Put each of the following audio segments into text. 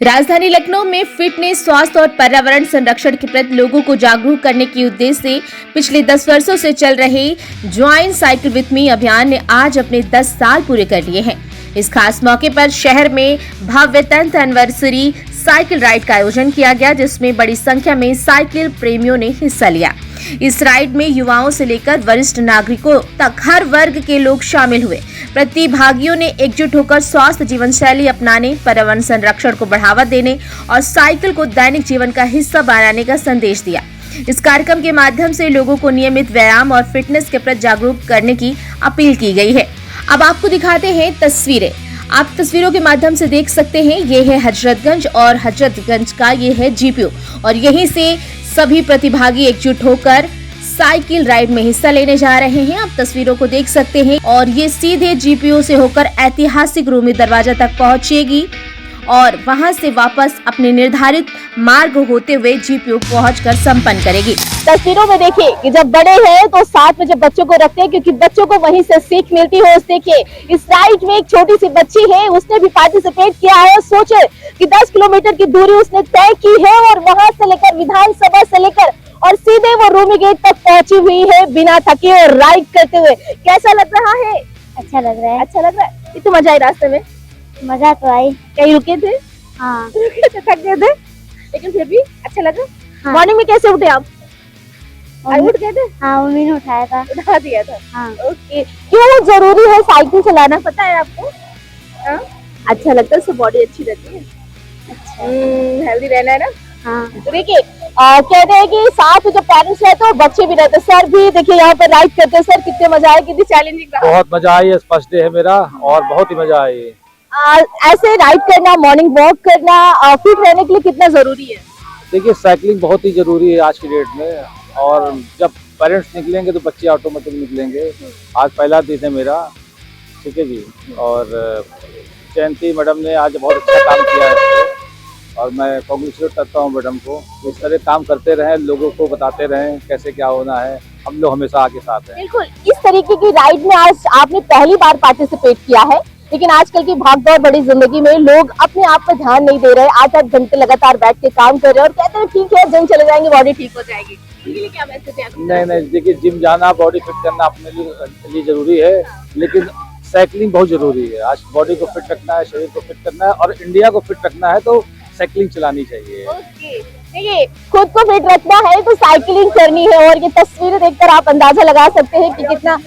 राजधानी लखनऊ में फिटनेस, स्वास्थ्य और पर्यावरण संरक्षण के प्रति लोगों को जागरूक करने के उद्देश्य से पिछले 10 वर्षों से चल रहे ज्वाइन साइकिल विथ मी अभियान ने आज अपने 10 साल पूरे कर लिए हैं। इस खास मौके पर शहर में भव्य 10th एनिवर्सरी साइकिल राइड का आयोजन किया गया, जिसमें बड़ी संख्या में साइकिल प्रेमियों ने हिस्सा लिया। इस राइड में युवाओं से लेकर वरिष्ठ नागरिकों तक हर वर्ग के लोग शामिल हुए। प्रतिभागियों ने एकजुट होकर स्वस्थ जीवन शैली अपनाने, पर्यावरण संरक्षण को बढ़ावा देने और साइकिल को दैनिक जीवन का हिस्सा बनाने का संदेश दिया। इस कार्यक्रम के माध्यम से लोगों को नियमित व्यायाम और फिटनेस के प्रति जागरूक करने की अपील की गई है। अब आपको दिखाते हैं तस्वीरें। आप तस्वीरों के माध्यम से देख सकते हैं, ये है हजरतगंज और हजरतगंज का ये है जीपीओ और यहीं से सभी प्रतिभागी एकजुट होकर साइकिल राइड में हिस्सा लेने जा रहे हैं। आप तस्वीरों को देख सकते हैं और ये सीधे जीपीओ से होकर ऐतिहासिक रूमी दरवाजा तक पहुंचेगी और वहां से वापस अपने निर्धारित मार्ग होते हुए जीपीओ पहुंचकर संपन्न करेगी। तस्वीरों में देखिए कि जब बड़े हैं तो साथ में जब बच्चों को रखते हैं, क्योंकि बच्चों को वहीं से सीख मिलती है। देखिए इस राइड में एक छोटी सी बच्ची है, उसने भी पार्टिसिपेट किया है। सोचे कि 10 किलोमीटर की दूरी उसने तय की है और वहां से लेकर विधानसभा से लेकर और सीधे वो रूमी गेट तक पहुंची हुई है बिना थके और राइड करते हुए। कैसा लग रहा है? अच्छा लग रहा है। अच्छा लग रहा है। इतना मजा आई रास्ते में? मजा तो आई। कहीं रुके थे? हाँ। थक गए थे लेकिन फिर भी अच्छा लगा। हाँ। मॉर्निंग में कैसे उठे आप? उठ गए थे? हाँ, मम्मी ने उठाया था। उठा दिया था। हाँ। ओके। क्यों जरूरी है साइकिल चलाना, पता है आपको? हाँ? अच्छा लगता है, उससे बॉडी अच्छी रहती है। अच्छा। हेल्दी रहना है ना। हाँ। तो देखिए कहते हैं कि साथ में जो पेरेंट्स रहते हैं और बच्चे भी रहते हैं। सर भी देखिए यहाँ पर राइड करते हैं। सर कितने मजा आया, कितनी चैलेंजिंग रहा? बहुत मजा आई। फर्स्ट डे है मेरा और बहुत ही मजा आई। ऐसे राइड करना, मॉर्निंग वॉक करना फिट रहने के लिए कितना जरूरी है? देखिए साइकिलिंग बहुत ही जरूरी है आज की डेट में, और जब पेरेंट्स निकलेंगे तो बच्चे ऑटोमेटिक निकलेंगे। आज पहला दिन है मेरा, ठीक है जी। और जयंती मैडम ने आज बहुत अच्छा काम किया है और मैं कांग्रेचुलेट करता हूँ मैडम को। इस तरह काम करते रहें, लोगों को बताते रहें कैसे क्या होना है। हम लोग हमेशा आगे साथ हैं। बिल्कुल। इस तरीके की राइड में आज आपने पहली बार पार्टिसिपेट किया है, लेकिन आजकल की भागदौड़ बड़ी जिंदगी में लोग अपने आप पर ध्यान नहीं दे रहे। 8-8 घंटे लगातार बैठ के काम कर रहे हैं और कहते हैं ठीक है जिम चले जाएंगे बॉडी ठीक हो जाएगी। उनके लिए क्या मैसेज है? नहीं, देखिए जिम जाना, बॉडी फिट करना अपने लिए जरूरी है, लेकिन साइकिलिंग बहुत जरूरी है। आज बॉडी को फिट रखना है, शरीर को फिट करना है और इंडिया को फिट रखना है तो साइकिलिंग चलानी चाहिए। ओके। देखिए खुद को फिट रखना है तो साइकिलिंग करनी है और ये तस्वीरें देखकर आप अंदाजा लगा सकते हैं कि कितना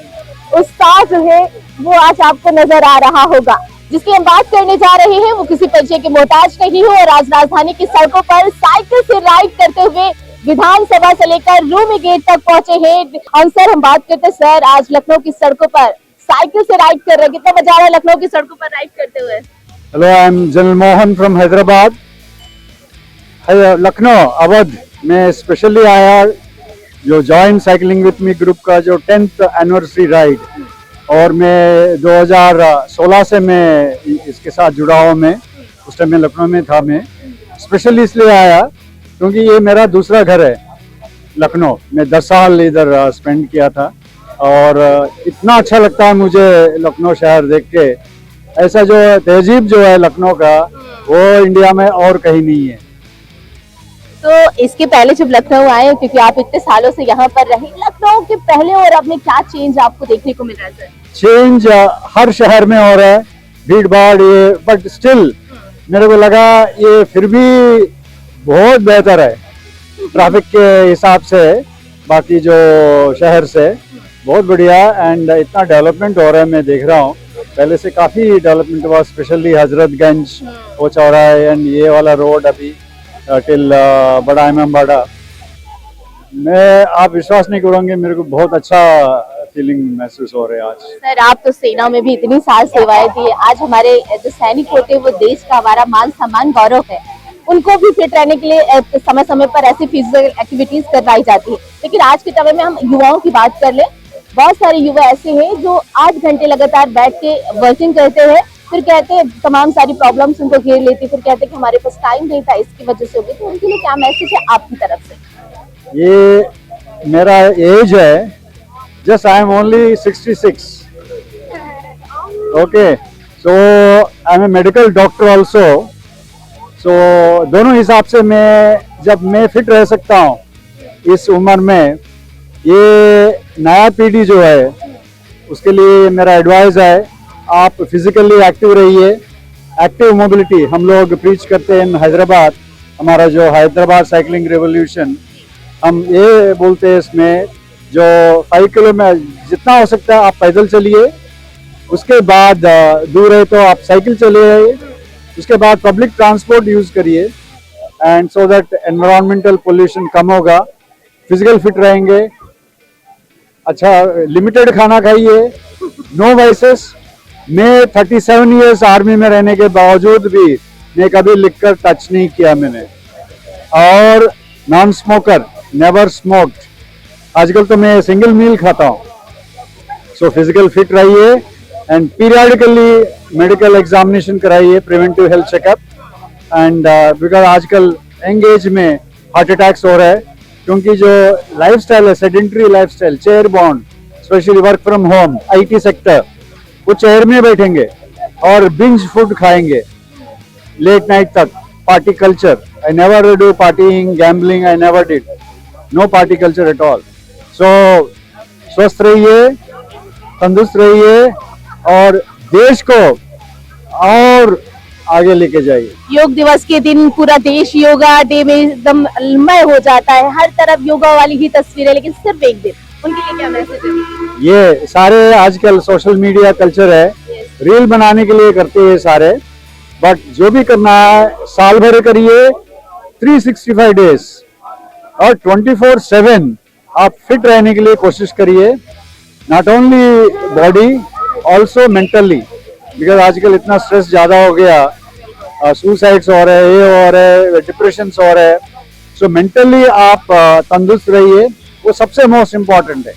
उत्साह जो है वो आज आपको नजर आ रहा होगा। जिसकी हम बात करने जा रहे हैं वो किसी परिचय के मोहताज नहीं हो और आज राजधानी की सड़कों पर साइकिल से राइड करते हुए विधानसभा से लेकर रूमी गेट तक पहुंचे हैं। और सर हम बात करते, सर आज लखनऊ की सड़कों पर साइकिल से राइड कर रहे हैं, कितना मजा आ रहा है लखनऊ की सड़कों पर राइड करते हुए? Hello, I am general Mohan from Hyderabad, Lucknow Awadh में स्पेशली आया जो join cycling with me group का जो 10th एनिवर्सरी राइड, और मैं 2016 से मैं इसके साथ जुड़ा हूँ। मैं उस टाइम में लखनऊ में था। मैं स्पेशली इसलिए आया क्योंकि ये मेरा दूसरा घर है लखनऊ। मैं 10 साल इधर स्पेंड किया था और इतना अच्छा लगता है मुझे लखनऊ शहर देख के। ऐसा जो तहजीब जो है लखनऊ का वो इंडिया में और कहीं नहीं है। तो इसके पहले जब लखनऊ आए, क्योंकि आप इतने सालों से यहाँ पर रहे, लखनऊ के पहले और अब में क्या चेंज आपको देखने को मिल रहा है सर? चेंज हर शहर में हो रहा है, भीड़ भाड़ ये, बट स्टिल मेरे को लगा ये फिर भी बहुत बेहतर है ट्रैफिक के हिसाब से, बाकी जो शहर से बहुत बढ़िया। एंड इतना डेवलपमेंट हो रहा है, मैं देख रहा हूँ पहले से काफी डेवलपमेंट हुआ, स्पेशली हजरतगंज वो चौराहा एंड ये वाला रोड अभी टिल बड़ा इमामबाड़ा। मैं आप विश्वास नहीं करोगे, मेरे को बहुत अच्छा फीलिंग महसूस हो रहा है आज। सर आप तो सेना में भी इतनी साल सेवाएं दी, आज हमारे जो सैनिक होते हैं वो देश का हमारा मान सम्मान गौरव है। उनको भी फिट रहने के लिए समय समय पर ऐसी फिजिकल एक्टिविटीज करवाई जाती है। लेकिन आज के समय में हम युवाओं की बात कर ले, बहुत सारे युवा ऐसे हैं जो 8 घंटे लगातार बैठ के वर्किंग करते हैं, फिर कहते हैं तमाम सारी प्रॉब्लम्स उनको घेर लेती, फिर कहते हैं कि हमारे पास टाइम नहीं था, इसकी वजह से हो गई। तो उनके लिए क्या मैसेज है आपकी तरफ से? ये मेरा एज है, just I am only 66। Okay, so I am a medical doctor also. So दोनों हिसाब से जब मैं फिट रह सकता हूँ इस उम्र में, ये नया पीढ़ी जो है उसके लिए मेरा एडवाइस है, आप फिजिकली एक्टिव रहिए। एक्टिव मोबिलिटी हम लोग प्रीच करते हैं हैदराबाद, हमारा जो हैदराबाद साइकिलिंग रेवोल्यूशन, हम ये बोलते हैं इसमें जो 5 किलोमीटर जितना हो सकता है आप पैदल चलिए, उसके बाद दूर है तो आप साइकिल चलिए, उसके बाद पब्लिक ट्रांसपोर्ट यूज करिए, and so that environmental pollution कम होगा, फिजिकल फिट रहेंगे। अच्छा लिमिटेड खाना खाइए, नो वाइसेस। मैं 37 इयर्स आर्मी में रहने के बावजूद भी मैं कभी लिखकर टच नहीं किया मैंने, और नॉन स्मोकर, नेवर स्मोक्ड। आजकल तो मैं सिंगल मील खाता हूँ। सो फिजिकल फिट रहिए एंड पीरियडिकली मेडिकल एग्जामिनेशन कराइए, preventive health checkup, and because आजकल यंग एज में हार्ट अटैक्स हो रहा है, क्योंकि जो लाइफस्टाइल है sedentary lifestyle, chair bound, specially work from home, IT sector, वो चेयर में बैठेंगे और बिंज फूड खाएंगे लेट नाइट तक, party culture. I never do parting, gambling, I never did, no party culture at all. So स्वस्थ रहिए, तंदुरुस्त रहिए और देश को और आगे लेके जाइए। योग दिवस के दिन पूरा देश योगा डे में एकदम मय हो जाता है, हर तरफ योगा वाली ही तस्वीरें, लेकिन सिर्फ एक दिन, उनके लिए क्या मैसेज है? ये सारे आजकल सोशल मीडिया कल्चर है, रील बनाने के लिए करते हैं सारे, बट जो भी करना है साल भर करिए, 365 डेज और 24/7 आप फिट रहने के लिए कोशिश करिए, not only body also mentally, because आजकल इतना स्ट्रेस ज्यादा हो गया, सुसाइड्स हो रहे हैं, ये हो रहे हैं, डिप्रेशन हो रहे हैं। सो मेंटली आप तंदुरुस्त रहिए, वो सबसे मोस्ट इम्पॉर्टेंट है।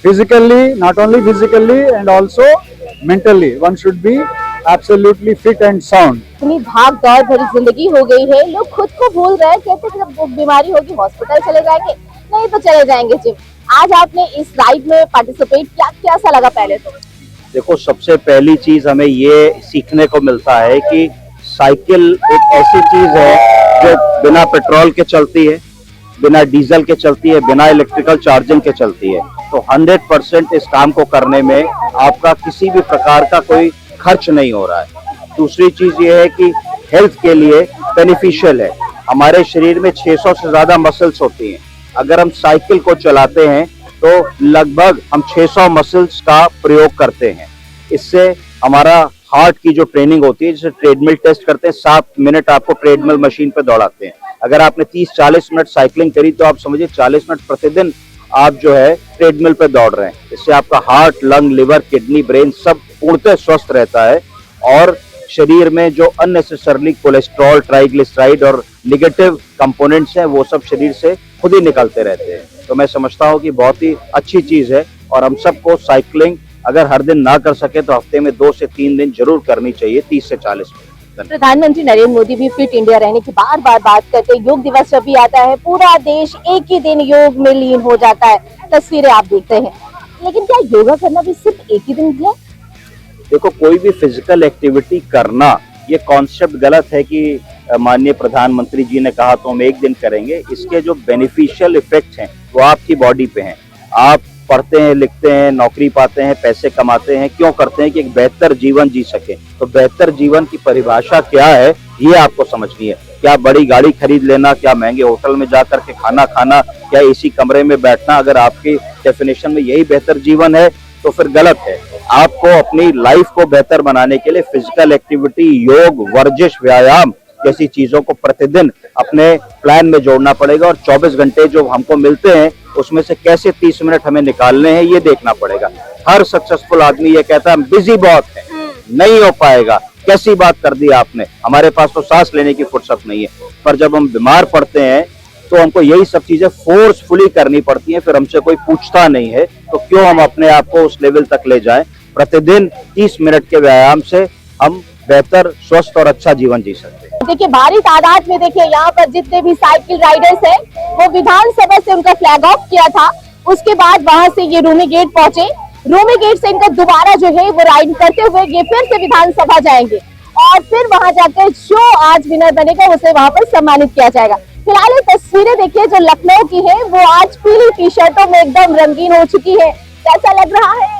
Physically, not only physically and also mentally, one should be absolutely fit and sound. इतनी भाग दौड़ भरी जिंदगी हो गई है, लोग खुद को भूल रहे हैं, कहते हैं जब बीमारी होगी हॉस्पिटल चले जाएंगे, नहीं तो चले जाएंगे जिम। आज आपने इस राइड में पार्टिसिपेट किया, कैसा लगा? पहले तो देखो, सबसे पहली चीज हमें ये सीखने को मिलता है कि साइकिल एक ऐसी चीज है जो बिना पेट्रोल के चलती है, बिना डीजल के चलती है, बिना इलेक्ट्रिकल चार्जिंग के चलती है। तो 100% इस काम को करने में आपका किसी भी प्रकार का कोई खर्च नहीं हो रहा है। दूसरी चीज ये है कि हेल्थ के लिए बेनिफिशियल है। हमारे शरीर में 600 से ज्यादा मसल्स होती हैं। अगर हम साइकिल को चलाते हैं तो लगभग हम 600 मसल्स का प्रयोग करते हैं। इससे हमारा हार्ट की जो ट्रेनिंग होती है, जैसे ट्रेडमिल टेस्ट करते हैं, 7 मिनट आपको ट्रेडमिल मशीन पे दौड़ाते हैं। अगर आपने 30-40 मिनट साइकिलिंग करी तो आप समझिए 40 मिनट प्रतिदिन आप जो है ट्रेडमिल पे दौड़ रहे हैं। इससे आपका heart, lung, liver, kidney, brain सब पूर्णतः स्वस्थ रहता है, और शरीर में जो अननेसेसरली कोलेस्ट्रॉल, ट्राइग्लिसराइड और नेगेटिव कंपोनेंट्स हैं वो सब शरीर से खुद ही निकलते रहते हैं। तो मैं समझता हूँ कि बहुत ही अच्छी चीज है, और हम सबको साइकिलिंग अगर हर दिन ना कर सके तो हफ्ते में 2 से 3 दिन जरूर करनी चाहिए, 30 से 40 मिनट। प्रधानमंत्री नरेंद्र मोदी भी फिट इंडिया रहने की बार बार बात करते हैं। योग दिवस जब भी आता है पूरा देश एक ही दिन योग में लीन हो जाता है, तस्वीरें आप देखते हैं। लेकिन क्या योगा करना भी सिर्फ एक ही दिन है? देखो, कोई भी फिजिकल एक्टिविटी करना, ये कॉन्सेप्ट गलत है कि माननीय प्रधानमंत्री जी ने कहा तो हम एक दिन करेंगे। इसके जो बेनिफिशियल इफेक्ट्स हैं वो आपकी बॉडी पे हैं। आप पढ़ते हैं, लिखते हैं, नौकरी पाते हैं, पैसे कमाते हैं, क्यों करते हैं? कि एक बेहतर जीवन जी सके। तो बेहतर जीवन की परिभाषा क्या है ये आपको समझनी है। क्या बड़ी गाड़ी खरीद लेना, क्या महंगे होटल में जाकर के खाना खाना, क्या एसी कमरे में बैठना, अगर आपकी डेफिनेशन में यही बेहतर जीवन है तो फिर गलत है। आपको अपनी लाइफ को बेहतर बनाने के लिए फिजिकल एक्टिविटी, योग, वर्जिश, व्यायाम जैसी चीजों को प्रतिदिन अपने प्लान में जोड़ना पड़ेगा, और 24 घंटे जो हमको मिलते हैं उसमें से कैसे 30 मिनट हमें निकालने हैं ये देखना पड़ेगा। हर सक्सेसफुल आदमी ये कहता है हम बिजी बहुत है, नहीं हो पाएगा। कैसी बात कर दी आपने, हमारे पास तो सांस लेने की फुर्सत नहीं है। पर जब हम बीमार पड़ते हैं तो हमको यही सब चीजें फोर्सफुली करनी पड़ती हैं, फिर हमसे कोई पूछता नहीं है। तो क्यों हम अपने आप को उस लेवल तक ले जाएं? प्रतिदिन 30 मिनट के व्यायाम से हम बेहतर, स्वस्थ और अच्छा जीवन जी सकते हैं। देखिए भारी तादाद में देखिए यहाँ पर जितने भी साइकिल राइडर्स हैं वो विधानसभा से उनका फ्लैग ऑफ किया था, उसके बाद वहां से ये रूमी गेट पहुंचे। रूमी गेट से इनका दोबारा जो है वो राइड करते हुए ये फिर से विधानसभा जाएंगे। और फिर वहां जाकर जो आज विनर बनेगा उसे वहां पर सम्मानित किया जाएगा। फिलहाल ये तस्वीरें देखिए जो लखनऊ की है, वो आज पीली टी शर्टों में एकदम रंगीन हो चुकी है। कैसा लग रहा है?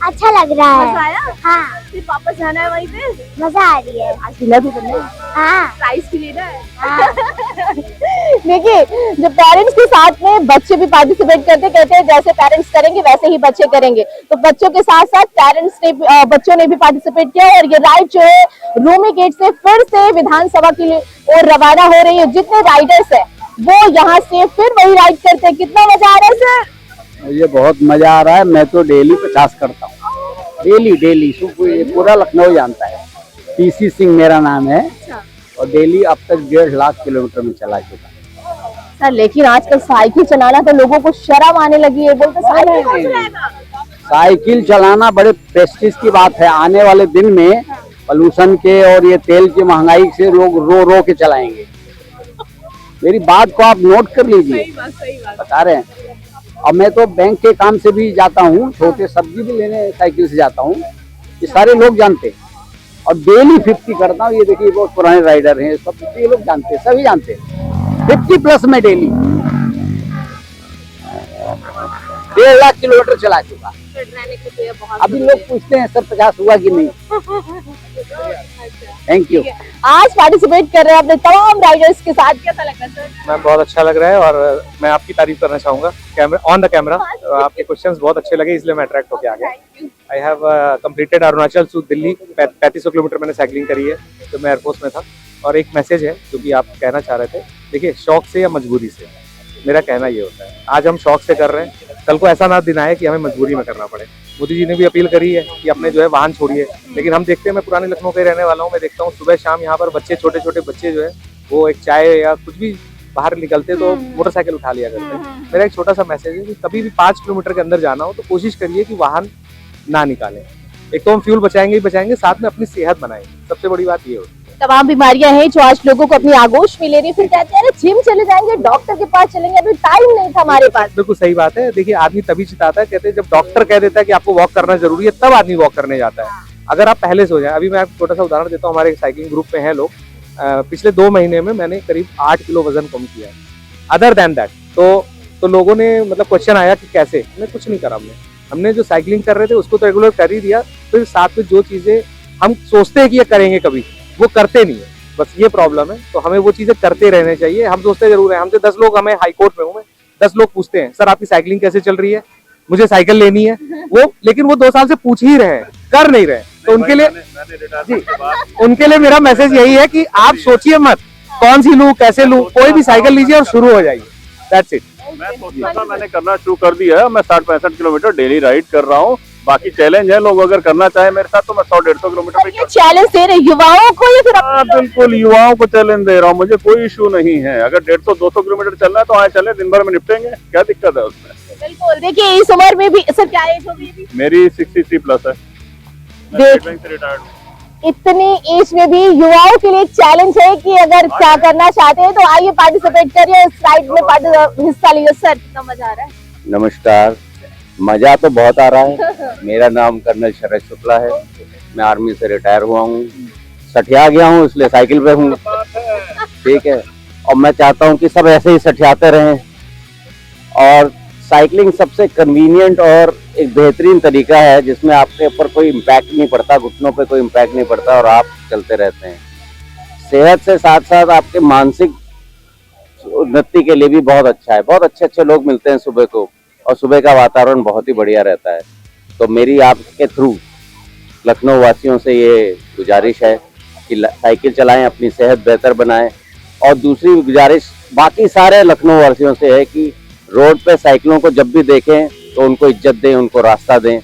अच्छा लग रहा है। मजा आया? हाँ, फिर वापस जाना है वहीं पे? मजा आ रही है। आज विनर भी बनना है, हाँ प्राइज भी लेना है। हाँ। देखिए, जब पेरेंट्स के साथ में बच्चे भी पार्टिसिपेट करते, कहते हैं जैसे पेरेंट्स करेंगे वैसे ही बच्चे करेंगे, तो बच्चों के साथ साथ पेरेंट्स ने बच्चों ने भी पार्टिसिपेट किया और ये राइड जो है रूमी गेट से फिर से विधानसभा के लिए और रवाना हो रही है। जितने राइडर्स है वो यहाँ से फिर वही राइड करते हैं। कितना मजा आ रहा है सर? मुझे बहुत मजा आ रहा है। मैं तो डेली 50 करता हूँ, डेली पूरा लखनऊ जानता है। पीसी सिंह मेरा नाम है और डेली अब तक 1.5 लाख किलोमीटर में चला चुका। सर लेकिन आजकल साइकिल चलाना तो लोगों को शर्म आने लगी है, बोलते साइकिल कौन चलाएगा? साइकिल चलाना बड़े प्रेस्टीज की बात है। आने वाले दिन में पोल्यूशन के और ये तेल की महंगाई से लोग रो रो के चलाएंगे। मेरी बात को आप नोट कर लीजिए, बता रहे हैं। अब मैं तो बैंक के काम से भी जाता हूँ, छोटे सब्जी भी लेने साइकिल से जाता हूँ, ये सारे लोग जानते हैं। और डेली 50 करता हूँ। ये देखिए बहुत पुराने राइडर हैं, सब ये लोग जानते हैं, सभी जानते हैं। 50 प्लस में डेली 1.5 लाख किलोमीटर चला चुका। अभी लोग पूछते हैं सर 50 हुआ कि नहीं। Thank you. आज पार्टिसिपेट कर रहे हैं अपने तमाम राइडर्स के साथ, कैसा लग रहा है सर? मैम बहुत अच्छा लग रहा है और मैं आपकी तारीफ करना चाहूंगा कैमरा ऑन द कैमरा। आपके क्वेश्चंस बहुत अच्छे लगे, इसलिए मैं अट्रैक्ट होकर आ गया। I have completed Arunachal to Delhi 3500 kilometre मैंने साइकिलिंग करी है जब मैं एयरफोर्स में था। और एक मैसेज है जो कि आप कहना चाह रहे थे, देखिए शौक से या मजबूरी से, मेरा कहना ये होता है आज हम शौक से कर रहे हैं, कल को ऐसा ना दिन आए कि हमें मजबूरी में करना पड़े। मोदी जी ने भी अपील करी है कि अपने जो है वाहन छोड़िए, लेकिन हम देखते हैं, मैं पुराने लखनऊ के रहने वाला हूँ, मैं देखता हूँ सुबह शाम यहाँ पर बच्चे, छोटे छोटे बच्चे जो है वो एक चाय या कुछ भी बाहर निकलते तो मोटरसाइकिल उठा लिया करते हैं। मेरा एक छोटा सा मैसेज है कि कभी भी 5 किलोमीटर के अंदर जाना हो तो कोशिश करिए कि वाहन ना निकालें। एक तो हम फ्यूल बचाएंगे ही बचाएंगे, साथ में अपनी सेहत बनाएंगे, सबसे बड़ी बात ये होती है। तमाम बीमारियां हैं जो आज लोगों को अपनी आगोश में ले रही, फिर कहते हैं जिम चले जाएंगे, डॉक्टर के पास चलेंगे, अभी टाइम नहीं था हमारे पास। बिल्कुल सही बात है। देखिए आदमी तभी चिताता है, कहते हैं जब डॉक्टर कह देता है कि आपको वॉक करना जरूरी है, तब आदमी वॉक करने जाता है। अगर आप पहले से हो जाए, अभी मैं आपको छोटा सा उदाहरण देता हूँ, हमारे साइकिलिंग ग्रुप में है लोग, पिछले 2 महीने में मैंने करीब 8 किलो वजन कम किया है। अदर देन दैट तो लोगों ने मतलब क्वेश्चन आया कि कैसे, मैं कुछ नहीं करा। हमने जो साइकिलिंग कर रहे थे उसको तो रेगुलर कर ही दिया, फिर साथ में जो चीजें हम सोचते हैं कि ये करेंगे कभी, वो करते नहीं है, बस ये प्रॉब्लम है। तो हमें वो चीजें करते रहने चाहिए। हम सोचते जरूर हैं, हमसे 10 लोग, हमें हाई कोर्ट में हूँ मैं, 10 लोग पूछते हैं सर आपकी साइकिलिंग कैसे चल रही है, मुझे साइकिल लेनी है, वो लेकिन वो 2 साल से पूछ ही रहे हैं, कर नहीं रहे। तो उनके लिए जी, उनके लिए मेरा मैसेज यही है कि आप सोचिए मत कौन सी लूं, कैसे लूं, कोई भी साइकिल लीजिए और शुरू हो जाइए, दैट्स इट। मैं सोचता था, मैंने करना शुरू कर दिया है। मैं 60-65 किलोमीटर डेली राइड कर रहा हूँ। बाकी चैलेंज है, लोग अगर करना चाहे मेरे साथ तो मैं 100-150 किलोमीटर भी ये चैलेंज दे रहे युवाओं को या फिर हाँ, बिल्कुल युवाओं को चैलेंज दे रहा हूँ। मुझे कोई इशू नहीं है, अगर 150-200 किलोमीटर चलना है तो आए चले, दिन भर में निपटेंगे, क्या दिक्कत है उसमें। बिल्कुल। देखिए इस उम्र में भी सर, क्या एज होगी अभी? मेरी 63 प्लस है। मैं देख- स्टेट बैंक से रिटायर्ड हूँ। इतनी एज में भी युवाओं के लिए एक चैलेंज है कि अगर क्या करना चाहते हैं तो आइए पार्टिसिपेट करिए, इस राइड में हिस्सा लीजिए। सर कितना मजा आ रहा है? नमस्कार, मजा तो बहुत आ रहा है। मेरा नाम कर्नल शरद शुक्ला है, मैं आर्मी से रिटायर हुआ हूँ, सठिया गया हूँ इसलिए साइकिल पे हूँ, ठीक है। और मैं चाहता हूँ कि सब ऐसे ही सठियाते रहें। और साइकिलिंग सबसे कन्वीनियंट और एक बेहतरीन तरीका है जिसमें आपके ऊपर कोई इम्पैक्ट नहीं पड़ता, घुटनों पे कोई इम्पैक्ट नहीं पड़ता और आप चलते रहते हैं। सेहत से साथ साथ आपके मानसिक उन्नति के लिए भी बहुत अच्छा है। बहुत अच्छे अच्छे लोग मिलते हैं सुबह को और सुबह का वातावरण बहुत ही बढ़िया रहता है। तो मेरी आपके थ्रू लखनऊ वासियों से ये गुजारिश है कि साइकिल चलाएं, अपनी सेहत बेहतर बनाएं। और दूसरी गुजारिश बाकी सारे लखनऊ वासियों से है कि रोड पे साइकिलों को जब भी देखें तो उनको इज्जत दें, उनको रास्ता दें।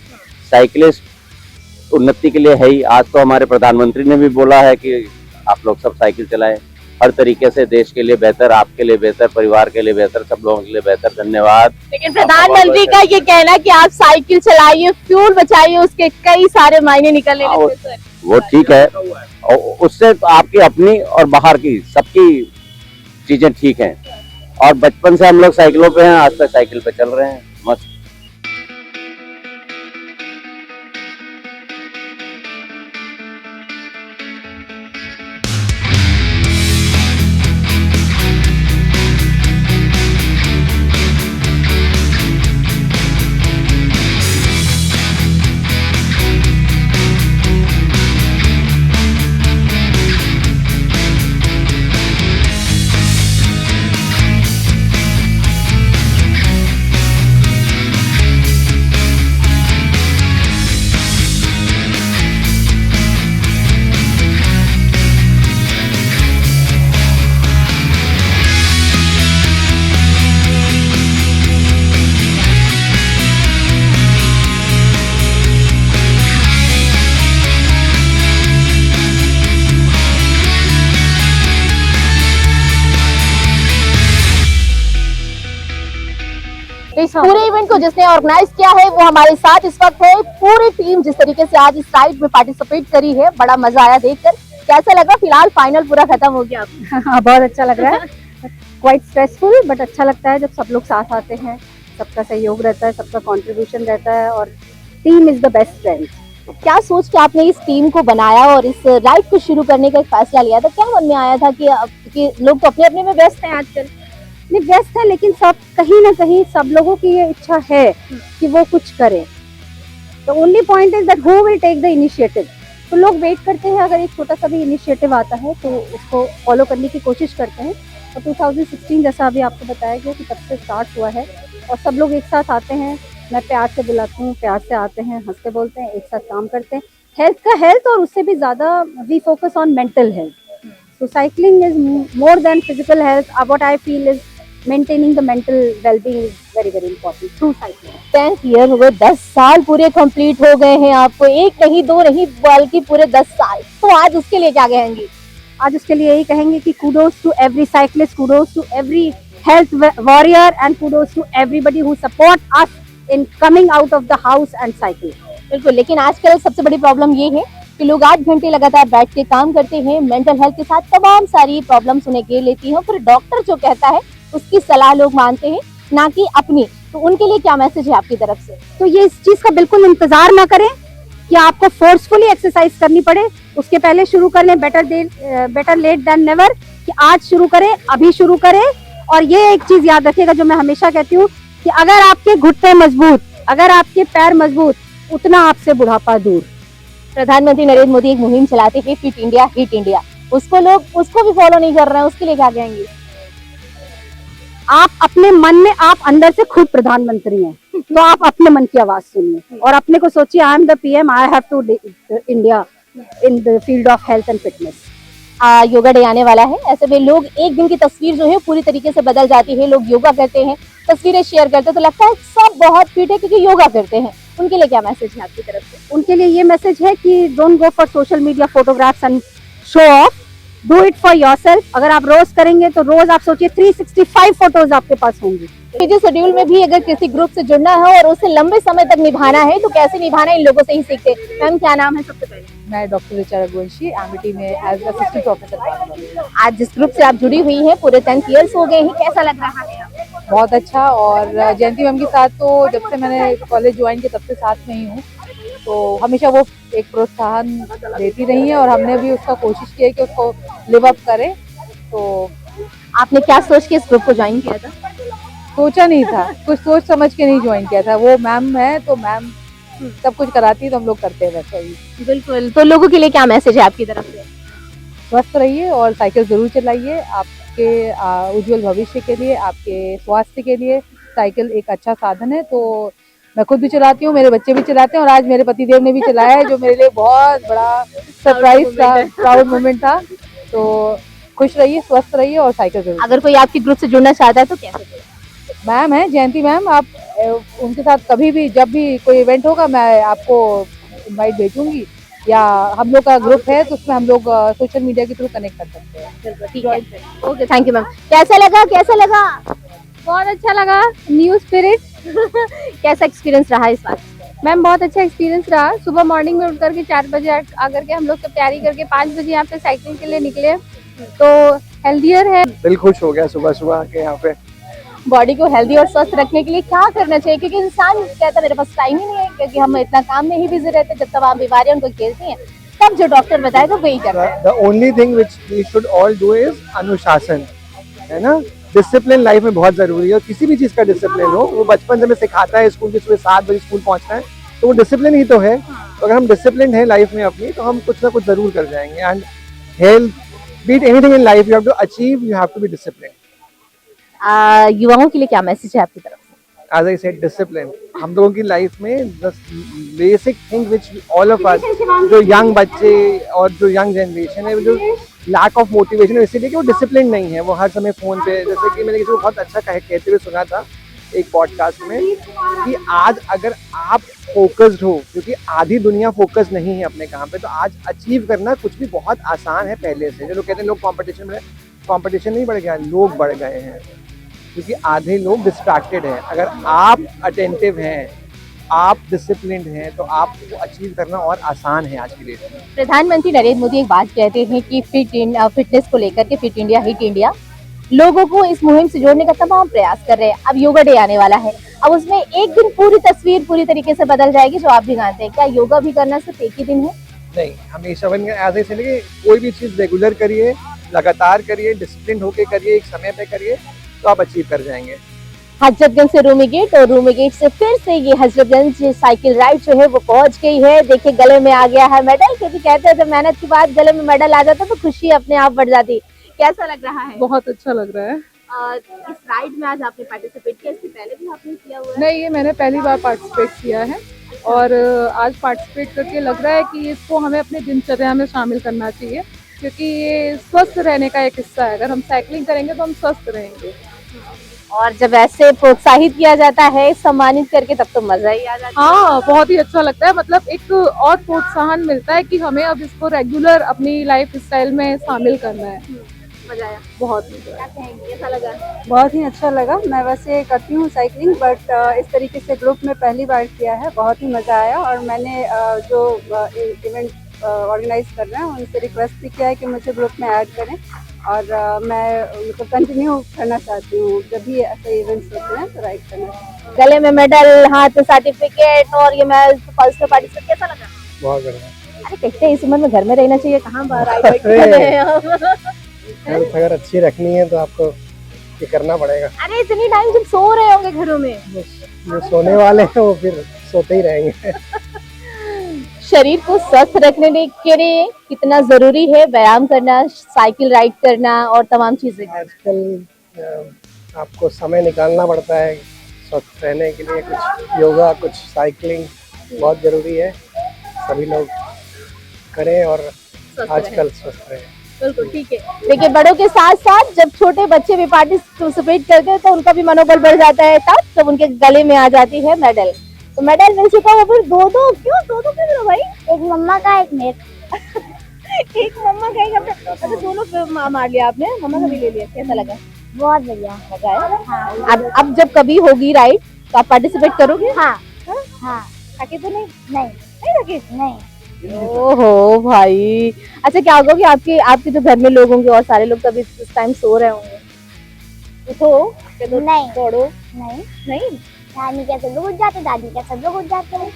साइकिलिस्ट उन्नति के लिए है ही। आज तो हमारे प्रधानमंत्री ने भी बोला है कि आप लोग सब साइकिल चलाएं, हर तरीके से देश के लिए बेहतर, आपके लिए बेहतर, परिवार के लिए बेहतर, सब लोगों के लिए बेहतर। धन्यवाद। लेकिन प्रधानमंत्री का ये कहना है कि आप साइकिल चलाइए, फ्यूल बचाइए, उसके कई सारे मायने निकलने लगते हैं सर। वो ठीक है, और उससे तो आपकी अपनी और बाहर की सबकी चीजें ठीक हैं। और बचपन से हम लोग साइकिलों पे हैं, आज तक साइकिल पे चल रहे हैं, मस्त। इस पूरे इवेंट को जिसने ऑर्गेनाइज किया है वो हमारे साथ इस वक्त है। पूरी टीम जिस तरीके से आज इस राइड में पार्टिसिपेट करी है, बड़ा मजा आया देखकर। कैसा लगा? फिलहाल फाइनल पूरा खत्म हो गया। हाँ, बहुत अच्छा लग रहा है। क्वाइट स्ट्रेसफुल बट अच्छा लगता है जब सब लोग साथ आते हैं, सबका सहयोग रहता है, सबका कंट्रीब्यूशन रहता है और team is the best friend. क्या सोच के आपने इस टीम को बनाया और इस राइड को शुरू करने का एक फैसला लिया था? क्या मन में आया था कि लोग तो अपने अपने में व्यस्त हैं आजकल? नहीं, व्यस्त है लेकिन सब कहीं ना कहीं सब लोगों की ये इच्छा है कि वो कुछ करें। तो only point is that who will take the initiative. तो लोग वेट करते हैं, अगर एक छोटा सा भी इनिशिएटिव आता है तो उसको फॉलो करने की कोशिश करते हैं। और 2016 जैसा अभी आपको बताया गया कि तब से स्टार्ट हुआ है और सब लोग एक साथ आते हैं। मैं प्यार से बुलाती हूँ, प्यार से आते हैं, हंसते बोलते हैं, एक साथ काम करते हैं। हेल्थ का हेल्थ और उससे भी ज़्यादा we focus on mental health. So cycling is more than physical health. What I feel is maintaining the mental wellbeing is very very important through cycling. 10th year हो गए, 10 साल पूरे कंप्लीट हो गए हैं आपको। एक नहीं, दो नहीं, बल्कि पूरे 10 साल। तो आज उसके लिए क्या कहेंगी? आज उसके लिए यही कहेंगे कि kudos to every cyclist, kudos to every health warrior and kudos to everybody who support us in coming out of the house and cycling। बिल्कुल, लेकिन आजकल सबसे बड़ी प्रॉब्लम ये है कि लोग 8 घंटे लगातार बैठ के काम करते हैं, मेंटल हेल्थ के साथ तमाम सारी प्रॉब्लम्स उन्हें घेर लेती हैं। फिर डॉक्टर जो कहता है उसकी सलाह लोग मानते हैं, ना कि अपनी। तो उनके लिए क्या मैसेज है आपकी तरफ से? तो ये इस चीज का बिल्कुल इंतजार ना करें कि आपको फोर्सफुली एक्सरसाइज करनी पड़े। उसके पहले शुरू कर लें, बेटर लेट देन नेवर, कि आज शुरू करें, अभी शुरू करें। और ये एक चीज याद रखिएगा जो मैं हमेशा कहती हूँ कि अगर आपके घुटने मजबूत, अगर आपके पैर मजबूत, उतना आपसे बुढ़ापा दूर। प्रधानमंत्री नरेंद्र मोदी एक मुहिम चलाते हैं, फिट इंडिया हिट इंडिया। उसको भी फॉलो नहीं कर रहे हैं, उसके लिए क्या कहेंगे? आप अपने मन में, आप अंदर से खुद प्रधानमंत्री हैं, तो आप अपने मन की आवाज सुनिए और अपने को सोचिए, I am the PM, I have to India in the field of health and fitness. Yoga day आने वाला है, ऐसे में लोग एक दिन की तस्वीर जो है पूरी तरीके से बदल जाती है। लोग योगा करते हैं, तस्वीरें शेयर करते हैं, तो लगता है सब बहुत फिट है क्योंकि योगा करते हैं। उनके लिए क्या मैसेज है आपकी तरफ से? उनके लिए ये मैसेज है कि don't go for social media photographs and show off, do it for yourself. अगर आप रोज करेंगे तो रोज आप सोचिए 365 फोटोज आपके पास होंगी। बिजी शेड्यूल में भी अगर किसी ग्रुप से जुड़ना है और उसे लंबे समय तक निभाना है तो कैसे निभाना है, इन लोगों से ही सीखते हैं। मैम, क्या नाम है सबसे पहले? मैं डॉक्टर ऋचा रघुवंशी, एमईटी में एज असिस्टेंट प्रोफेसर। आज जिस ग्रुप से आप जुड़ी हुई हैं, पूरे 10 इयर्स हो गए हैं, कैसा लग रहा है? बहुत अच्छा। और जयंती मैम के साथ तो जब से मैंने कॉलेज ज्वाइन किया तब से साथ में ही हूँ, तो हमेशा वो एक प्रोत्साहन देती रही है और हमने भी उसका कोशिश की है कि उसको लिव अप करें। तो आपने क्या सोच के इस ग्रुप को ज्वाइन किया था? सोचा नहीं था, कुछ सोच समझ के नहीं ज्वाइन किया था। वो मैम है तो मैम सब कुछ कराती है तो हम लोग करते हैं वैसा ही। बिल्कुल। तो लोगों के लिए क्या मैसेज है आपकी तरफ से? स्वस्थ रहिए और साइकिल जरूर चलाइए। आपके उज्जवल भविष्य के लिए, आपके स्वास्थ्य के लिए साइकिल एक अच्छा साधन है। तो मैं खुद भी चलाती हूँ, मेरे बच्चे भी चलाते हैं और आज मेरे पतिदेव ने भी चलाया है, जो मेरे लिए बहुत बड़ा सरप्राइज था, प्राउड मोमेंट था। तो खुश रहिए, स्वस्थ रहिए और साइकिल जरूर। अगर कोई आपके ग्रुप से जुड़ना चाहता है तो कैसे? मैम है जयंती मैम, आप उनके साथ कभी भी जब भी कोई इवेंट होगा मैं आपको इनवाइट भेजूंगी, या हम लोग का ग्रुप है तो उसमें हम लोग सोशल मीडिया के थ्रू कनेक्ट कर सकते हैं। ठीक है, ओके, थैंक यू मैम। कैसा लगा? बहुत अच्छा लगा। New spirit. कैसा एक्सपीरियंस रहा इस बार? मैम बहुत अच्छा एक्सपीरियंस रहा। सुबह मॉर्निंग में उठ करके 4 बजे आकर के हम लोग सब तैयारी करके 5 बजे यहाँ पे साइकिल के लिए निकले, तो हेल्दियर है। दिल खुश हो गया सुबह सुबह आके यहाँ पे। बॉडी को हेल्दी और स्वस्थ रखने के लिए क्या करना चाहिए? क्योंकि इंसान कहता है मेरे पास टाइम ही नहीं है, क्योंकि हम इतना काम में ही बिजी रहते हैं। जब तक आप बीमारियां उनको खेलती हैं तब जो डॉक्टर बताएगा वही करना है। The only thing which we should all do is अनुशासन, है ना। डिसिप्लिन लाइफ में बहुत जरूरी है और किसी भी चीज का डिसिप्लिन हो, वो बचपन से हमें सिखाता है स्कूल की सुबह 7 बजे स्कूल पहुंचना है, तो वो डिसिप्लिन ही तो है। तो अगर हम डिसिप्लिन है लाइफ में अपनी, तो हम कुछ ना कुछ जरूर कर जाएंगे। And health, beat anything in life, you have to achieve, you have to be discipline. युवाओं के लिए क्या मैसेज है आपकी तरफ से? As I said, discipline. हम लोगों की लाइफ में the basic thing which all of us, जो यंग बच्चे और जो यंग जनरेशन है, जो लैक ऑफ मोटिवेशन है, इसीलिए कि वो डिसिप्लिन नहीं है। वो हर समय फोन पे, जैसे कि मैंने किसी को बहुत अच्छा कहते हुए सुना था एक पॉडकास्ट में, कि आज अगर आप फोकस्ड हो, क्योंकि आधी दुनिया फोकस नहीं है अपने काम पे, तो आज अचीव करना कुछ भी बहुत आसान है पहले से। जो लोग कहते हैं लोग कंपटीशन में, कंपटीशन नहीं बढ़ गया, लोग बढ़ गए हैं। क्योंकि आधे लोग डिस्ट्रैक्टेड हैं। अगर आप अटेंटिव हैं, आप डिसिप्लिन्ड हैं, तो आपको अचीव करना और आसान है आज की डेट में। प्रधानमंत्री नरेंद्र मोदी एक बात कहते हैं कि फिटनेस को लेकर के फिट इंडिया हिट इंडिया लोगों को इस मुहिम से जोड़ने का तमाम प्रयास कर रहे हैं। अब योगा डे आने वाला है, अब उसमें एक दिन पूरी तस्वीर पूरी तरीके से बदल जाएगी, जो आप भी जानते हैं। क्या योगा भी करना सिर्फ एक ही दिन है? नहीं, हमेशा ऐसे चलिए, कोई भी चीज़ रेगुलर करिए, लगातार करिए, डिसिप्लिन होके करिए, एक समय पे करिए, तो आप अचीव कर जाएंगे। हजरतगंज से रूमी गेट और रूमी गेट से फिर से ये हजरतगंज साइकिल राइड जो है वो पहुंच गई है। देखिए गले में आ गया है मेडल, क्योंकि कहते हैं जब मेहनत के बाद गले में मेडल आ जाता तो खुशी अपने आप बढ़ जाती। कैसा लग रहा है? बहुत अच्छा लग रहा है। इस राइड में आज आपने पार्टिसिपेट किया, इससे पहले भी आपने किया हुआ है? नहीं, ये मैंने पहली बार पार्टिसिपेट किया है और आज पार्टिसिपेट करके लग रहा है कि इसको हमें अपने दिनचर्या में शामिल करना चाहिए, क्योंकि ये स्वस्थ रहने का एक हिस्सा है। अगर हम साइकिलिंग करेंगे तो हम स्वस्थ रहेंगे। और जब ऐसे प्रोत्साहित किया जाता है, सम्मानित करके, तब तो मजा ही आ जाता है। हाँ, बहुत ही अच्छा लगता है। मतलब एक और प्रोत्साहन मिलता है कि हमें अब इसको रेगुलर अपनी लाइफ स्टाइल में शामिल करना है। मजा आया, बहुत मजा आया। कैसा लगा? बहुत ही अच्छा लगा। मैं वैसे करती हूँ साइकिलिंग, बट इस तरीके से ग्रुप में पहली बार किया है। बहुत ही मज़ा आया और मैंने जो इवेंट ऑर्गेनाइज कर रहे हैं उनसे रिक्वेस्ट भी किया है कि मुझे ग्रुप में ऐड करें, और मैं मतलब कंटिन्यू करना चाहती हूँ। जब भी ऐसे इवेंट्स होते हैं तो राइड करना चाहती हूँ। गले में मेडल, हाथ में सर्टिफिकेट और ये मैं फर्स्ट में पार्टिसिपेट, कैसा लगा? बहुत बढ़िया। अरे कहते हैं इस उम्र में घर में रहना चाहिए, कहाँ बाहर राइड कर रहे हैं हम। हेल्थ अगर अच्छी रखनी है तो आपको ये करना पड़ेगा। अरे इतनी टाइम जब सो रहे होंगे घरों में, जो सोने वाले हैं वो फिर सोते ही रहेंगे। शरीर को स्वस्थ रखने के लिए कितना जरूरी है व्यायाम करना, साइकिल राइड करना और तमाम चीजें? आजकल आपको समय निकालना पड़ता है स्वस्थ रहने के लिए। कुछ योगा, कुछ साइकिलिंग बहुत जरूरी है, सभी लोग करें और आजकल स्वस्थ रहें। बिल्कुल ठीक है। देखिए बड़ों के साथ साथ जब छोटे बच्चे भी पार्टिसिपेट करते हैं तो उनका भी मनोबल बढ़ जाता है, तब जब उनके गले में आ जाती है मेडल। तो मेडल मिल चुका है, फिर दो दो क्यों भाई? एक मम्मा का, एक मेरा। एक मम्मा का, एक अपना। अच्छा दोनों मार लिया आपने, मम्मा का भी ले लिया। कैसा लगा? बहुत बढ़िया। मजा आया? हाँ। अब जब कभी होगी राइड तो आप पार्टिसिपेट करोगे? हाँ हाँ। थके तो नहीं? नहीं नहीं थके? नहीं। ओहो भाई, अच्छा क्या होगा कि आपके जो घर में लोग होंगे और सारे लोग तभी इस टाइम सो रहे होंगे, उठो नहीं। दौड़ो। नहीं नहीं नानी क्या सब लोग उठ जाते, दादी क्या सब लोग उठ जाते हैं।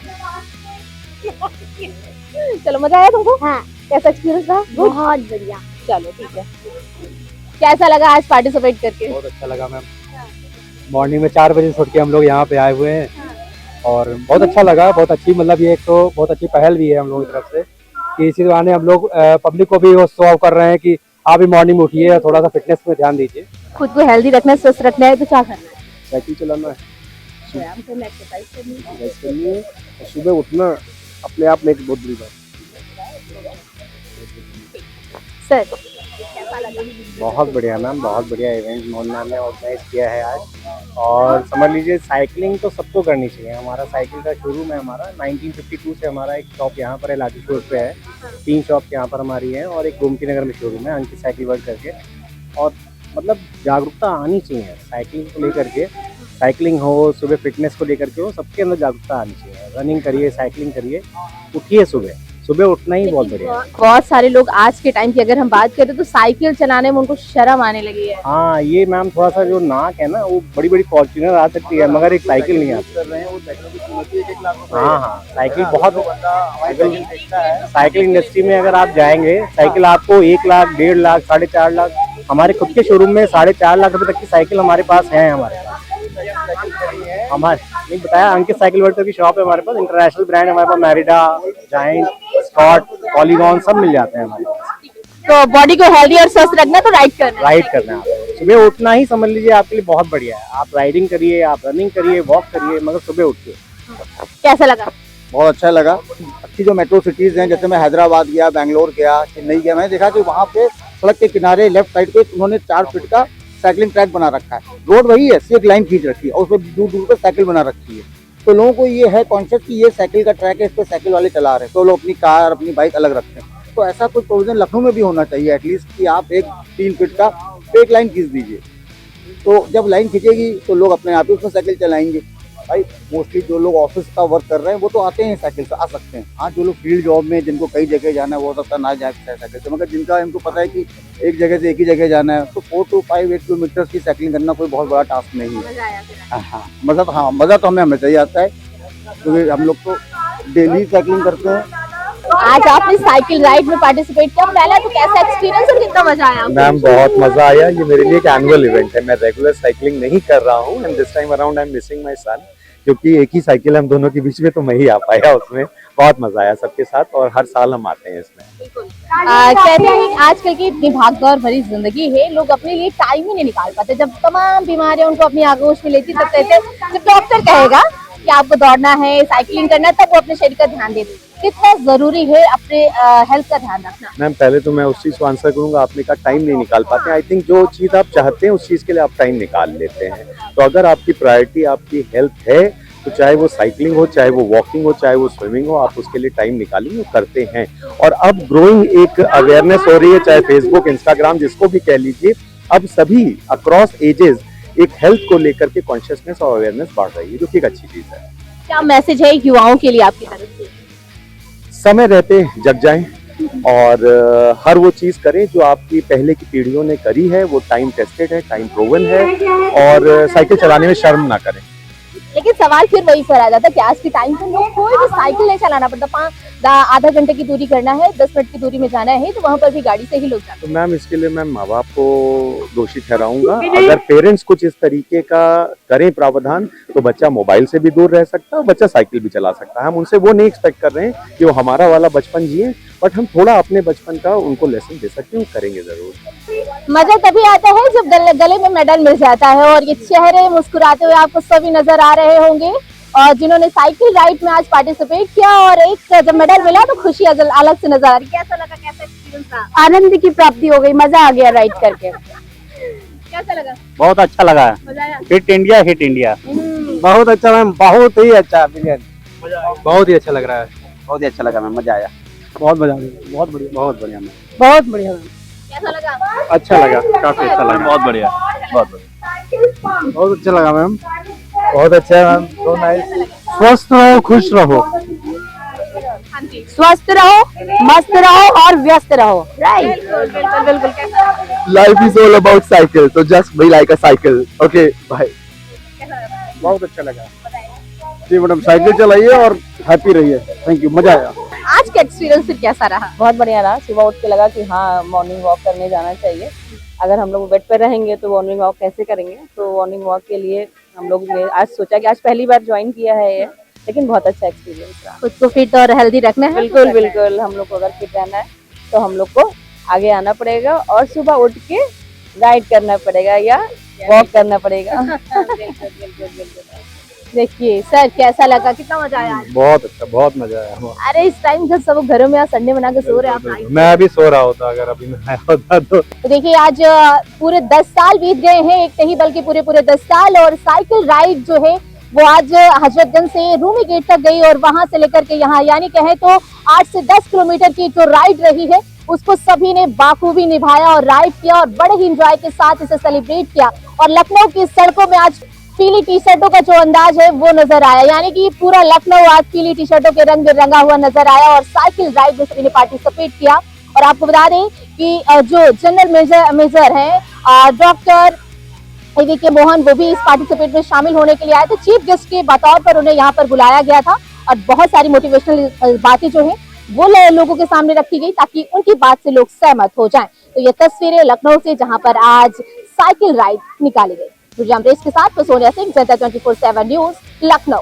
चलो मजा आया तुमको? हाँ कैसा एक्सपीरियंस रहा? बहुत बढ़िया। चलो ठीक है। कैसा लगा आज पार्टिसिपेट करके? बहुत अच्छा लगा मैम। मॉर्निंग में 4 बजे से उठ के हम लोग यहाँ पे आए हुए हैं और बहुत अच्छा लगा। बहुत अच्छी, मतलब ये एक तो बहुत अच्छी पहल भी है हम लोगों की तरफ से कि इसी बहाने हम लोग पब्लिक को भी वो शो ऑफ कर रहे हैं कि आप भी मॉर्निंग में उठिए और थोड़ा सा फिटनेस पे ध्यान दीजिए। खुद को हेल्दी रखना, स्वस्थ रखना है तो क्या करना है? साइकिल चलाना है, व्यायाम करना, एक्सरसाइज करनी करनी है, सुबह उठना अपने आप में एक बहुत बड़ी बात। सर बहुत बढ़िया मैम, बहुत बढ़िया इवेंट मोहना ने ऑर्गेनाइज किया है आज। और समझ लीजिए साइकिलिंग तो सबको करनी चाहिए। हमारा साइकिल का शोरूम है, हमारा 1952 से हमारा एक शॉप यहाँ पर है, लाठी रोड पे है। 3 शॉप यहाँ पर हमारी है और एक गोमती नगर में शोरूम है अंकित साइकिल वर्ल्ड करके। और मतलब जागरूकता आनी चाहिए साइकिलिंग को लेकर के, साइकिलिंग हो, सुबह फिटनेस को लेकर के हो, सबके अंदर जागरूकता आनी चाहिए। रनिंग करिए, साइकिलिंग करिए, उठिए, सुबह उठना ही बहुत बढ़िया है। बहुत सारे लोग आज के टाइम की अगर हम बात करें तो साइकिल चलाने में उनको शर्म आने लगी है। हाँ, ये मैम थोड़ा सा जो नाक है ना, वो बड़ी बड़ी फॉर्च्यूनर आ सकती है मगर एक साइकिल नहीं आती। हाँ, साइकिल बहुत, साइकिल इंडस्ट्री में अगर आप जाएंगे, साइकिल आपको 1 लाख, 1.5 लाख, 4.5 लाख, हमारे खुद के शोरूम में 4.5 लाख रुपए तक की साइकिल हमारे पास है। हमारे नहीं बताया, अंकित साइकिल वर्ल्ड की शॉप है हमारे पास। इंटरनेशनल ब्रांड हमारे पास मैरिडा, जायंट, स्कॉट, पॉलीगॉन सब मिल जाते हैं हमारे पास। तो बॉडी को हेल्दी और स्वस्थ रखना तो राइड करना है। सुबह उठना ही समझ लीजिए आपके लिए बहुत बढ़िया है। आप राइडिंग करिए, आप रनिंग करिए, वॉक करिए, मगर सुबह उठ के। कैसा लगा? बहुत अच्छा लगा। अच्छी जो मेट्रो सिटीज हैं, जैसे मैं हैदराबाद गया, बैंगलोर गया, चेन्नई गया, मैंने देखा कि वहाँ पे सड़क के किनारे लेफ्ट साइड पे उन्होंने 4 फीट का साइकिलिंग ट्रैक बना रखा है। रोड वही है, सिर्फ लाइन खींच रखी है और उसमें दूर दूर पर साइकिल बना रखी है। तो लोगों को ये है कॉन्सेप्ट कि ये साइकिल का ट्रैक है, इस पर साइकिल वाले चला रहे हैं, तो लोग अपनी कार, अपनी बाइक अलग रखते हैं। तो ऐसा कुछ प्रोविजन लखनऊ में भी होना चाहिए एटलीस्ट कि आप एक 3 फीट का एक लाइन खींच दीजिए। तो जब लाइन खींचेगी तो लोग अपने आप ही उसमें साइकिल चलाएंगे। भाई मोस्टली जो लोग ऑफिस का वर्क कर रहे हैं वो तो आते हैं साइकिल से, आ सकते हैं। हाँ, जो लोग फील्ड जॉब में जिनको कई जगह जाना है वो हो सकता है ना जाए साइकिल से, मगर जिनका इनको पता है कि एक जगह से एक ही जगह जाना है तो 4 to 5 किलोमीटर की साइकिलिंग करना कोई बहुत बड़ा टास्क नहीं है। हाँ, मज़ा तो हमें हमेशा ही आता है क्योंकि हम लोग तो डेली साइकिलिंग करते हैं। आज आपने साइकिल राइड में पार्टिसिपेट किया, पहला तो कैसा एक्सपीरियंस और कितना मजा आया? मैम बहुत मजा आया। ये मेरे लिए एक एनुअल इवेंट है, मैं रेगुलर साइकिलिंग नहीं कर रहा हूँ and this time around I am missing my son, क्योंकि एक ही साइकिल हम दोनों के बीच में, तो मैं ही आ पाया उसमें। बहुत मजा आया सबके साथ और हर साल हम आते हैं इसमें। कहते हैं आजकल की इतनी भागदौड़ भरी जिंदगी है, लोग अपने लिए टाइम ही नहीं निकाल पाते। जब तमाम बीमारियां उनको अपनी आगोश में लेती तब कहते हैं, जब डॉक्टर कहेगा कि आपको दौड़ना है, साइकिलिंग करना है, तब वो अपने शरीर का ध्यान देते। कितना जरूरी है अपने हेल्थ का ध्यान रखना? मैम पहले तो मैं उस चीज को आंसर करूंगा, आपने कहा टाइम नहीं निकाल पाते। आई थिंक जो चीज आप चाहते हैं उस चीज के लिए आप टाइम निकाल लेते हैं। तो अगर आपकी प्रायोरिटी आपकी हेल्थ है तो चाहे वो साइकिलिंग हो, चाहे वो वॉकिंग हो, चाहे वो स्विमिंग हो, आप उसके लिए टाइम निकालेंगे, करते हैं। और अब ग्रोइंग एक अवेयरनेस हो रही है, चाहे फेसबुक, इंस्टाग्राम, जिसको भी कह लीजिए, अब सभी अक्रॉस एजेस एक हेल्थ को लेकर के कॉन्शियसनेस और अवेयरनेस बढ़ रही है, जो कि एक अच्छी चीज है। क्या मैसेज है युवाओं के लिए आपकी तरफ से? समय रहते जग जाएं और हर वो चीज करें जो आपकी पहले की पीढ़ियों ने करी है। वो टाइम टेस्टेड है, टाइम प्रूवन है, और साइकिल चलाने में शर्म ना करें। लेकिन सवाल फिर वही पर आ जाता कि आज के टाइम पे लोग कोई भी साइकिल नहीं चलाना पड़ता। आधा घंटे की दूरी करना है, 10 मिनट की दूरी में जाना है, तो वहाँ पर भी गाड़ी से ही लोग जाते हैं। तो मैम इसके लिए मैं माँ बाप को दोषी ठहराऊंगा। अगर पेरेंट्स कुछ इस तरीके का करें प्रावधान तो बच्चा मोबाइल से भी दूर रह सकता है, बच्चा साइकिल भी चला सकता है। हम उनसे वो नहीं एक्सपेक्ट कर रहे हैं कि वो हमारा वाला बचपन जिए, बट हम थोड़ा अपने बचपन का उनको लेसन दे सकते हैं, करेंगे जरूर। मजा तभी आता है जब गले में मेडल मिल जाता है, और ये चेहरे मुस्कुराते हुए आपको सभी नजर आ रहे होंगे और जिन्होंने साइकिल राइड में आज पार्टिसिपेट किया, और एक जब मेडल मिला तो खुशी अलग से नजर आ रही। कैसा लगा, कैसा एक्सपीरियंस था? आनंद की प्राप्ति हो गई, मजा आ गया राइड करके। कैसा लगा? बहुत अच्छा लगा। मजा आया? Hit India, hit India. बहुत अच्छा मैम, बहुत ही अच्छा, बहुत ही अच्छा लग रहा है। बहुत ही अच्छा लगा मैम, मजा आया। बहुत मजा आ गया, बहुत बढ़िया, बहुत बढ़िया मैम। बहुत बढ़िया। कैसा लगा? अच्छा लगा, काफी अच्छा लगा, बहुत बढ़िया, बहुत बढ़िया। बहुत अच्छा लगा मैम, बहुत अच्छा मैम, सो नाइस। स्वस्थ रहो, खुश रहो, स्वस्थ रहो, मस्त रहो और व्यस्त रहो। राइट, बिल्कुल बिल्कुल। कैसा? Life is all about cycle, तो just be like a cycle. Okay bye. बहुत अच्छा लगा जी मैडम। साइकिल चलाइए और हैप्पी रहिए। थैंक यू, मजा आया। आज का एक्सपीरियंस फिर कैसा रहा? बहुत बढ़िया रहा। सुबह उठ के लगा कि हाँ मॉर्निंग वॉक करने जाना चाहिए। अगर हम लोग बेड पे रहेंगे तो मॉर्निंग वॉक कैसे करेंगे, तो मॉर्निंग वॉक के लिए हम लोग ने आज सोचा कि आज पहली बार ज्वाइन किया है ये, लेकिन बहुत अच्छा एक्सपीरियंस रहा। खुद को फिट और हेल्दी रखना है। बिल्कुल बिल्कुल, हम लोग को अगर फिट रहना है तो हम लोग को आगे आना पड़ेगा और सुबह उठ के राइड करना पड़ेगा या वॉक करना पड़ेगा। देखिए सर, कैसा लगा, कितना मजा आया? बहुत अच्छा, बहुत मजा आया। अरे इस टाइम जब सब घरों में संडे बना के सो रहे हैं, आप मैं अभी सो रहा होता अगर अभी मैं आया होता तो। देखिए आज पूरे 10 साल बीत गए हैं, एक नहीं बल्कि पूरे 10 साल। और साइकिल राइड जो है वो आज हजरतगंज से रूमी गेट तक गई और वहां से लेकर के यहाँ, यानी कहे तो 8 से 10 किलोमीटर की जो राइड रही है उसको सभी ने बाखूबी निभाया और राइड किया और बड़े ही इंजॉय के साथ इसे सेलिब्रेट किया। और लखनऊ की सड़कों में आज पीली टी शर्टों का जो अंदाज है वो नजर आया, यानी कि पूरा लखनऊ आज पीली टी शर्टों के रंग में रंगा हुआ नजर आया और साइकिल राइड में सभी ने पार्टिसिपेट किया। और आपको बता दें कि जो जनरल मेजर हैं डॉक्टर के मोहन, वो भी इस पार्टिसिपेट में शामिल होने के लिए आए थे। चीफ गेस्ट के बतौर पर उन्हें यहाँ पर बुलाया गया था और बहुत सारी मोटिवेशनल बातें जो है वो लोगों के सामने रखी गई ताकि उनकी बात से लोग सहमत हो जाएं। तो ये तस्वीरें लखनऊ से जहां पर आज साइकिल राइड निकाली गई। के साथ सोनिया सिंह, जनता 24/7 न्यूज, लखनऊ।